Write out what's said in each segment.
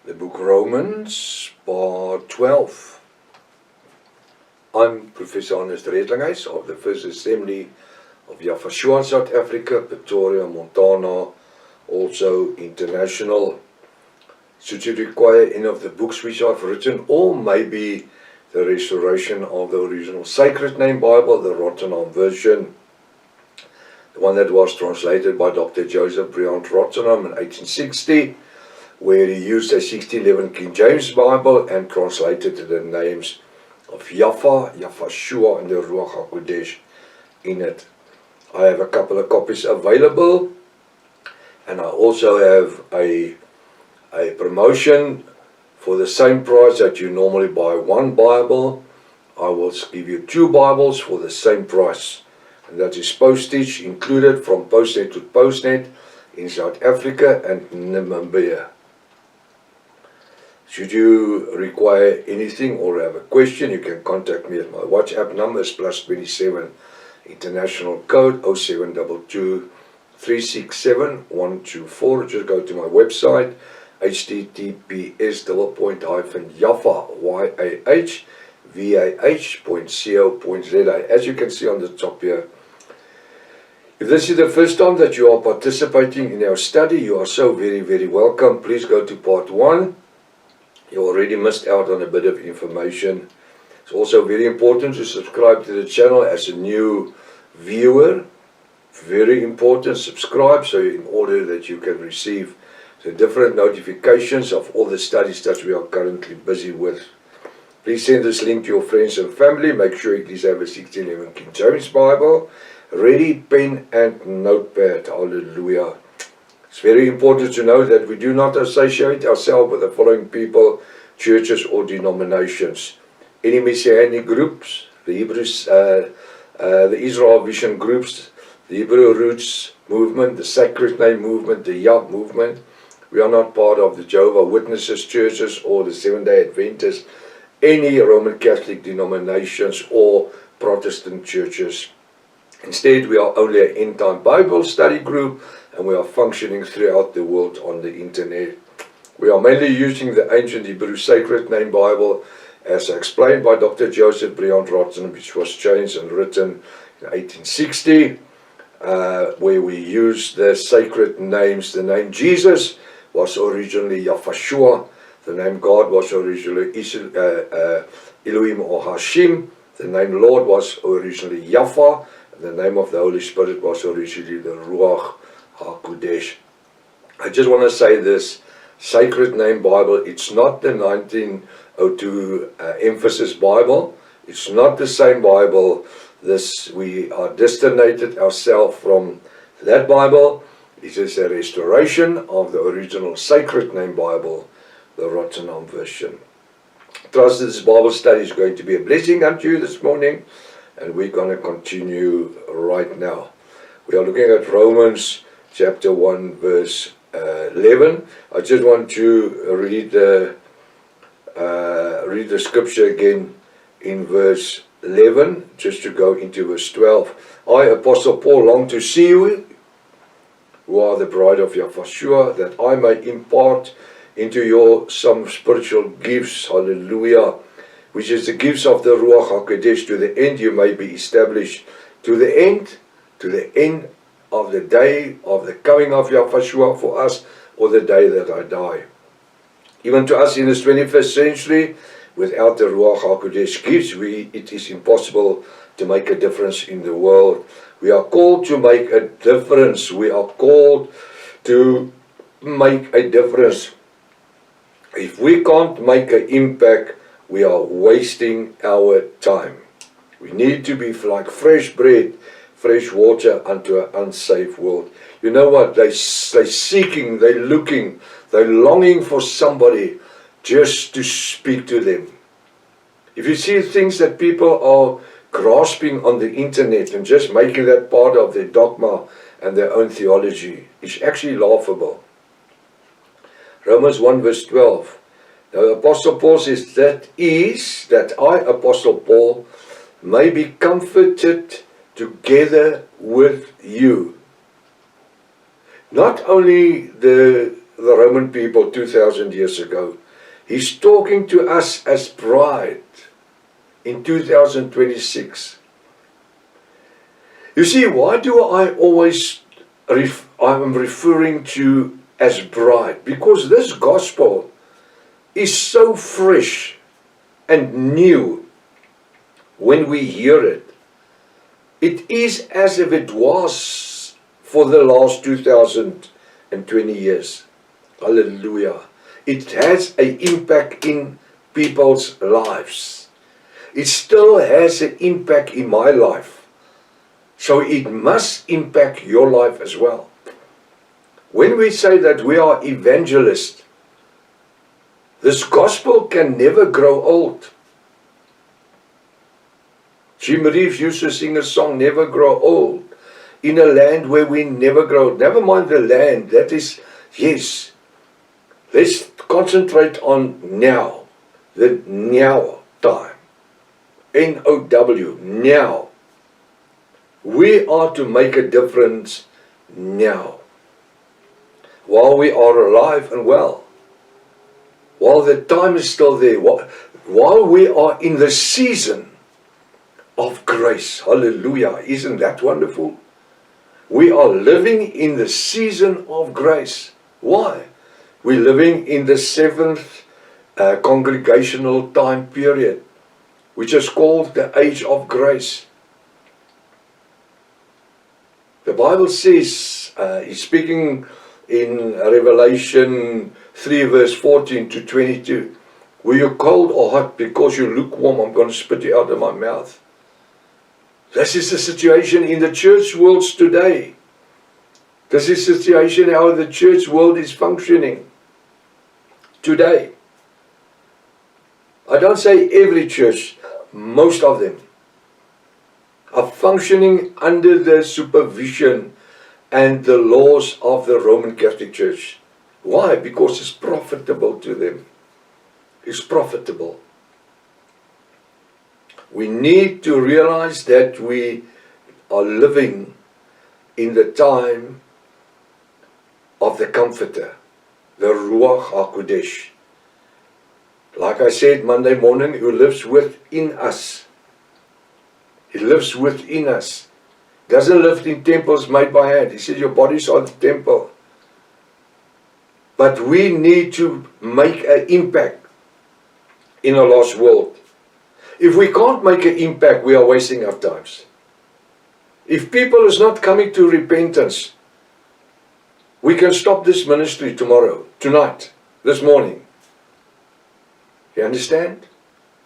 The book Romans, part 12. I'm Professor Ernest Redlinghuis of the First Assembly of Yafashua, South Africa, Pretoria, Montana, also international. Should you require any of the books which I've written, or maybe the restoration of the original Sacred Name Bible, the Rotterdam version, the one that was translated by Dr. Joseph Briand Rotterdam in 1860, where he used a 1611 King James Bible and translated the names of Yafa, Yafashua, and the Ruach HaKodesh in it. I have a couple of copies available, and I also have a promotion for the same price that you normally buy one Bible. I will give you two Bibles for the same price, and that is postage included from Postnet to Postnet in South Africa and Namibia. Should you require anything or have a question, you can contact me at my WhatsApp number is +27 international code 0722 367 124. Just go to my website https://yahvah.co.za. As you can see on the top here, if this is the first time that you are participating in our study, you are so very, very welcome. Please go to part 1. You already missed out on a bit of information. It's also very important to subscribe to the channel as a new viewer. Very important, subscribe so in order that you can receive the different notifications of all the studies that we are currently busy with. Please send this link to your friends and family. Make sure you please have a 1611 King James Bible ready, pen and notepad. Hallelujah. It's very important to know that we do not associate ourselves with the following people, churches or denominations. Any Messianic groups, the Hebrews, the Israel Vision groups, the Hebrew Roots movement, the Sacred Name movement, the Yah movement. We are not part of the Jehovah's Witnesses churches or the Seventh-day Adventists, any Roman Catholic denominations or Protestant churches. Instead, we are only an end-time Bible study group, and we are functioning throughout the world on the internet. We are mainly using the ancient Hebrew Sacred Name Bible, as explained by Dr. Joseph Briand Rotterdam, which was changed and written in 1860, where we use the sacred names. The name Jesus was originally Yafashua. The name God was originally Elohim or Hashim. The name Lord was originally Yafa. The name of the Holy Spirit was originally the Ruach HaKodesh. I just want to say this, Sacred Name Bible, it's not the 1902 Emphasis Bible. It's not the same Bible. We are destinated ourselves from that Bible. It is a restoration of the original Sacred Name Bible, the Rotterdam version. I trust that this Bible study is going to be a blessing unto you this morning, and we're going to continue right now. We are looking at Romans chapter 1 verse 11. I just want to read the scripture again in verse 11, just to go into verse 12. I, Apostle Paul, long to see you, who are the bride of Yafashua, that I may impart into you some spiritual gifts, hallelujah, which is the gifts of the Ruach HaKodesh, to the end you may be established, to the end of the day of the coming of Yafashua for us, or the day that I die. Even to us in this 21st century, without the Ruach HaKodesh gifts, it is impossible to make a difference in the world. We are called to make a difference. We are called to make a difference. If we can't make an impact, we are wasting our time. We need to be like fresh bread, fresh water unto an unsafe world. You know what? They're seeking, they're looking, they're longing for somebody just to speak to them. If you see things that people are grasping on the internet and just making that part of their dogma and their own theology, it's actually laughable. Romans 1 verse 12. The Apostle Paul says, that I, Apostle Paul, may be comforted together with you. Not only the the Roman people 2,000 years ago. He's talking to us as bride in 2026. You see, why do I always I'm referring to as bride? Because this gospel is so fresh and new when we hear it. It is as if it was for the last 2020 years. Hallelujah. It has an impact in people's lives. It still has an impact in my life. So it must impact your life as well. When we say that we are evangelists, this gospel can never grow old. Jim Reeves used to sing a song, Never Grow Old, in a land where we never grow old. Never mind the land, that is, yes. Let's concentrate on now, the now time. N-O-W, now. We are to make a difference now. While we are alive and well. While the time is still there. While we are in the season of grace. Hallelujah. Isn't that wonderful? We are living in the season of grace. Why? We're living in the 7th congregational time period, which is called the age of grace. The Bible says, he's speaking in Revelation 3 verse 14 to 22, were you cold or hot? Because you're lukewarm, I'm going to spit you out of my mouth. This is the situation in the church world today. This is the situation how the church world is functioning today. I don't say every church, most of them are functioning under the supervision and the laws of the Roman Catholic Church. Why? Because it's profitable to them. It's profitable. We need to realize that we are living in the time of the Comforter, the Ruach HaKodesh. Like I said Monday morning, who lives within us. He lives within us. Doesn't live in temples made by hand. He says your bodies are the temple. But we need to make an impact in a lost world. If we can't make an impact, we are wasting our times. If people is not coming to repentance, we can stop this ministry tomorrow, tonight, this morning. You understand?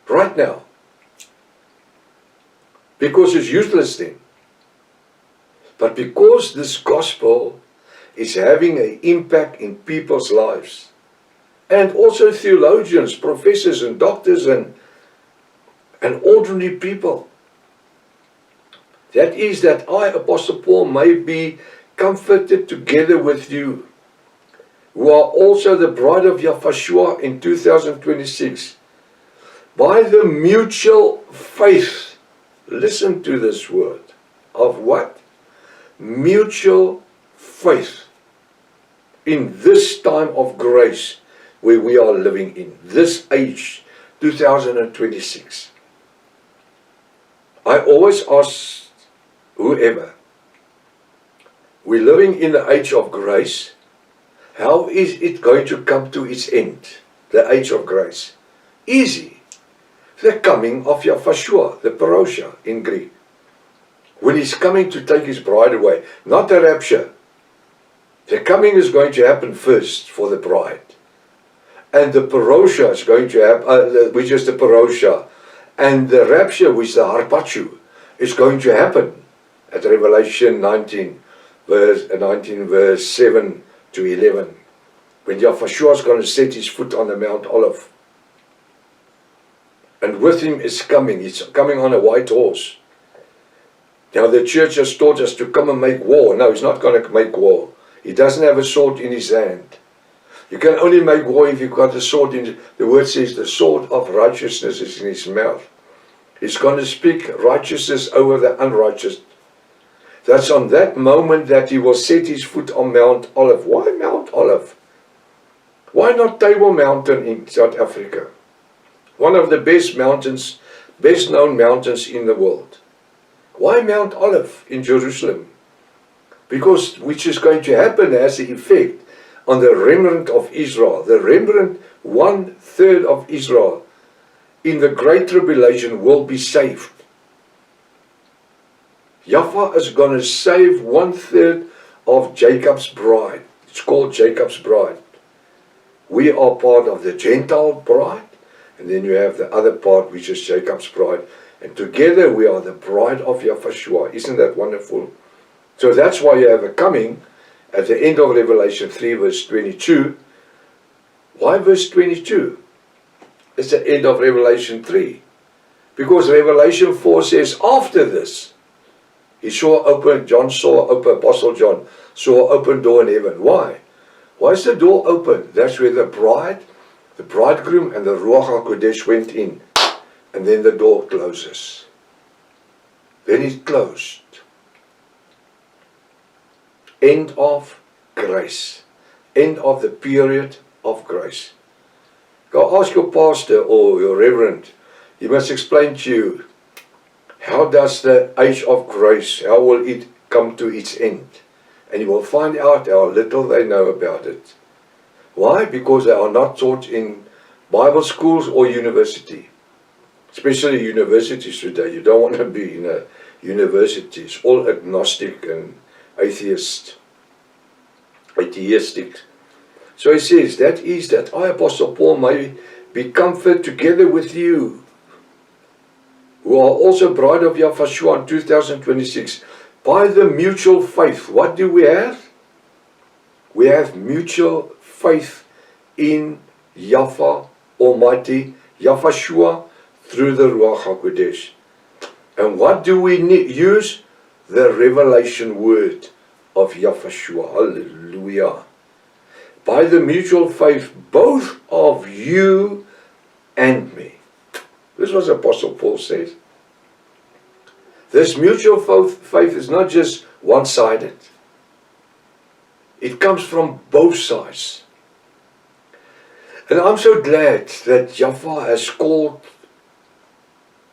Right now. Because it's useless then. But because this gospel is having an impact in people's lives, and also theologians, professors and doctors and ordinary people, that is that I, Apostle Paul, may be comforted together with you, who are also the bride of Yahushua in 2026, by the mutual faith. Listen to this word. Of what? Mutual faith. In this time of grace where we are living in. This age, 2026. I always ask whoever, we're living in the age of grace. How is it going to come to its end? The age of grace. Easy. The coming of Yahushua, the Parousia in Greek. When he's coming to take his bride away. Not the rapture. The coming is going to happen first for the bride. And the Parousia is going to happen, which is the Parousia. And the rapture, which is the Harpachu, is going to happen at Revelation 19 verse 7 to 11. When Yahushua is going to set his foot on the Mount Olive. And with him is coming. He's coming on a white horse. Now the church has taught us to come and make war. No, he's not going to make war. He doesn't have a sword in his hand. You can only make war if you've got a sword in. The word says the sword of righteousness is in his mouth. He's going to speak righteousness over the unrighteous. That's on that moment that he will set his foot on Mount Olive. Why Mount Olive? Why not Table Mountain in South Africa? One of the best mountains, best known mountains in the world. Why Mount Olive in Jerusalem? Because which is going to happen has the effect on the remnant of Israel. The remnant, 1/3 of Israel in the Great Tribulation will be saved. Yahweh is going to save 1/3 of Jacob's bride. It's called Jacob's bride. We are part of the Gentile bride, and then you have the other part which is Jacob's bride. And together we are the bride of Yahushua. Isn't that wonderful? So that's why you have a coming at the end of Revelation 3 verse 22. Why verse 22? It's the end of Revelation 3. Because Revelation 4 says after this, Apostle John saw an open door in heaven. Why? Why is the door open? That's where the bride, the bridegroom and the Ruach HaKodesh went in. And then the door closes. Then it closed. End of grace. End of the period of grace. Go ask your pastor or your reverend. He must explain to you, how does the age of grace, how will it come to its end? And you will find out how little they know about it. Why? Because they are not taught in Bible schools or university. Especially universities today. You don't want to be in a university. It's all agnostic and atheistic. So he says, that is that I, Apostle Paul, may be comforted together with you, who are also bride of Yahushua in 2026, by the mutual faith. What do we have? We have mutual faith in Yahweh Almighty, Yahushua, through the Ruach HaKodesh. And what do we use? The revelation word of Yahushua. Hallelujah. By the mutual faith, both of you and me. This is what Apostle Paul says. This mutual faith is not just one-sided. It comes from both sides. And I'm so glad that Yahweh has called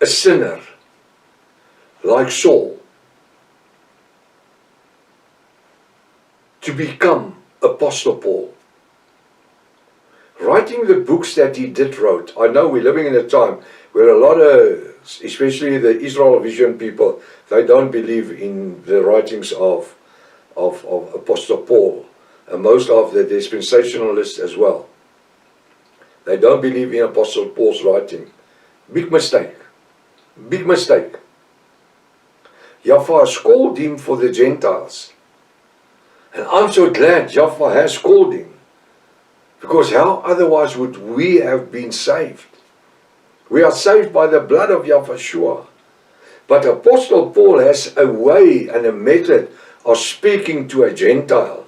a sinner like Saul to become Apostle Paul. Writing the books that he did wrote. I know we're living in a time where a lot of, especially the Israel Vision people, they don't believe in the writings of Apostle Paul, and most of the dispensationalists as well. They don't believe in Apostle Paul's writing. Big mistake. Big mistake. Yahweh has called him for the Gentiles. And I'm so glad Yahweh has called him. Because how otherwise would we have been saved? We are saved by the blood of Yahushua. But Apostle Paul has a way and a method of speaking to a Gentile.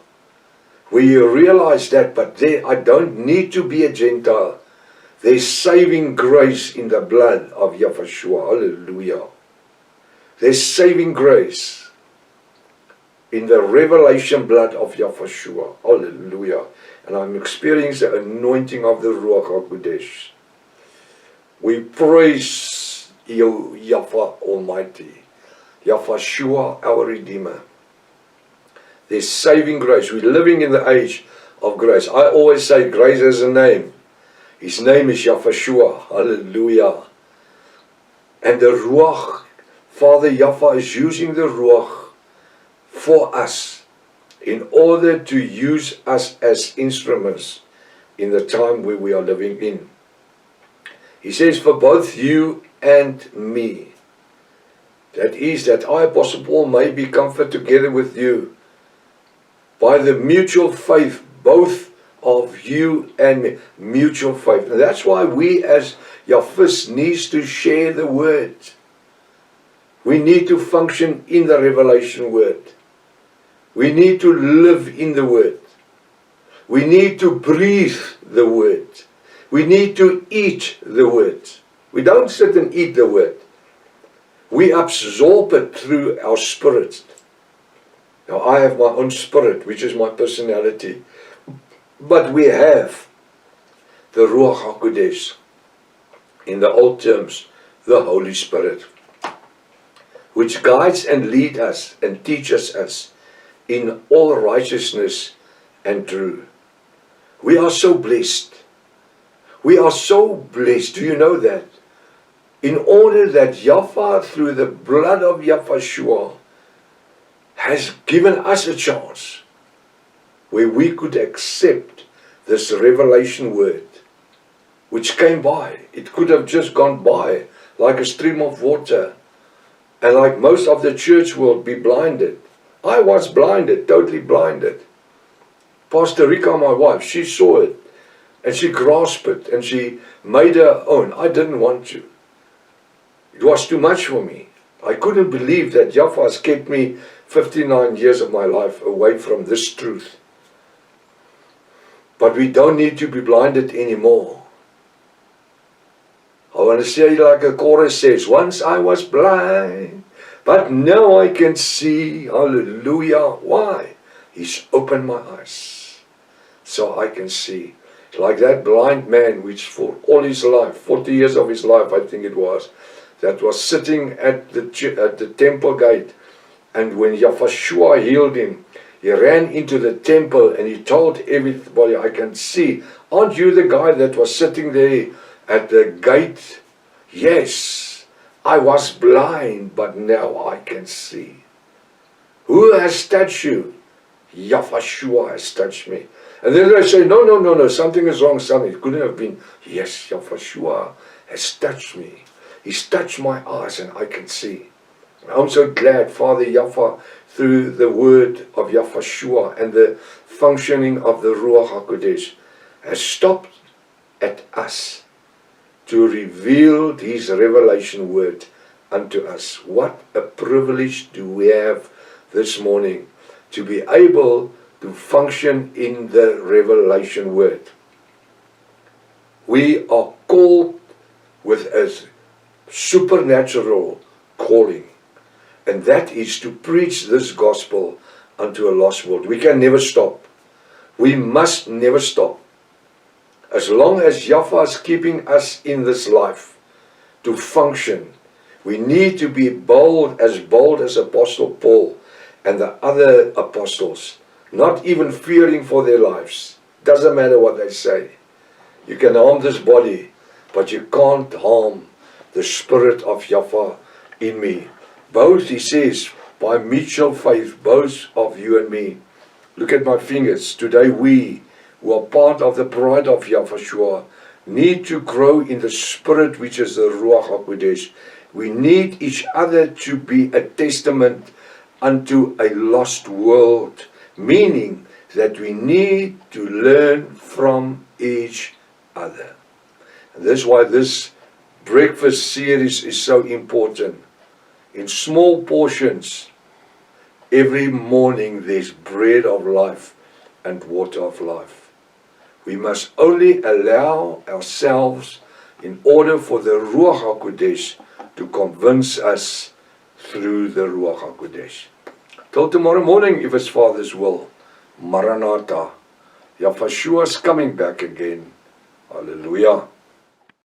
Where you realize that, but there I don't need to be a Gentile. There's saving grace in the blood of Yahushua. Hallelujah. There's saving grace in the revelation blood of Yahushua. Hallelujah. And I'm experiencing the anointing of the Ruach HaKodesh. We praise you, Yahweh Almighty. Yahushua, our Redeemer. There's saving grace. We're living in the age of grace. I always say grace has a name. His name is Yahushua. Hallelujah. And the Ruach, Father Yahweh is using the Ruach for us in order to use us as instruments in the time where we are living in. He says, for both you and me. That is, that I, Apostle Paul, may be comforted together with you by the mutual faith, both of you and me. Mutual faith. And that's why we as Yahweh needs to share the word. We need to function in the revelation word. We need to live in the word. We need to breathe the word. We need to eat the word. We don't sit and eat the word. We absorb it through our spirit. Now I have my own spirit, which is my personality. But we have the Ruach HaKodesh. In the old terms, the Holy Spirit, which guides and leads us and teaches us in all righteousness and truth. We are so blessed. We are so blessed. Do you know that? In order that Yahweh, through the blood of Yahshua, has given us a chance where we could accept this revelation word, which came by. It could have just gone by like a stream of water, and like most of the church world, be blinded. I was blinded, totally blinded. Pastor Rika, my wife, she saw it, and she grasped it, and she made her own. I didn't want to. It was too much for me. I couldn't believe that Yahweh has kept me 59 years of my life away from this truth. But we don't need to be blinded anymore. I want to say like a chorus says, once I was blind, but now I can see. Hallelujah. Why? He's opened my eyes so I can see. Like that blind man which for all his life, 40 years of his life I think it was, that was sitting at the temple gate, and when Yahshua healed him, he ran into the temple and he told everybody, I can see. Aren't you the guy that was sitting there at the gate? Yes, I was blind, but now I can see. Who has touched you? Yahshua has touched me. And then they say, no, something is wrong, something. It couldn't have been. Yes, Yahshua has touched me. He's touched my eyes and I can see. I'm so glad Father Yahweh, through the word of Yahshua and the functioning of the Ruach HaKodesh, has stopped at us to reveal his revelation word unto us. What a privilege do we have this morning to be able to function in the revelation word. We are called with a supernatural calling, and that is to preach this gospel unto a lost world. We can never stop. We must never stop. As long as Yahweh is keeping us in this life to function, we need to be bold as Apostle Paul and the other apostles, not even fearing for their lives. Doesn't matter what they say. You can harm this body, but you can't harm the Spirit of Yahweh in me. Both, he says, by mutual faith, both of you and me. Look at my fingers. Today we, who are part of the bride of Yahshua, need to grow in the Spirit, which is the Ruach HaKodesh. We need each other to be a testament unto a lost world, meaning that we need to learn from each other. And that's why this breakfast series is so important. In small portions, every morning there's bread of life and water of life. We must only allow ourselves, in order for the Ruach HaKodesh to convince us through the Ruach HaKodesh. Till tomorrow morning, if it's Father's will. Maranatha. Yahshua is coming back again. Hallelujah.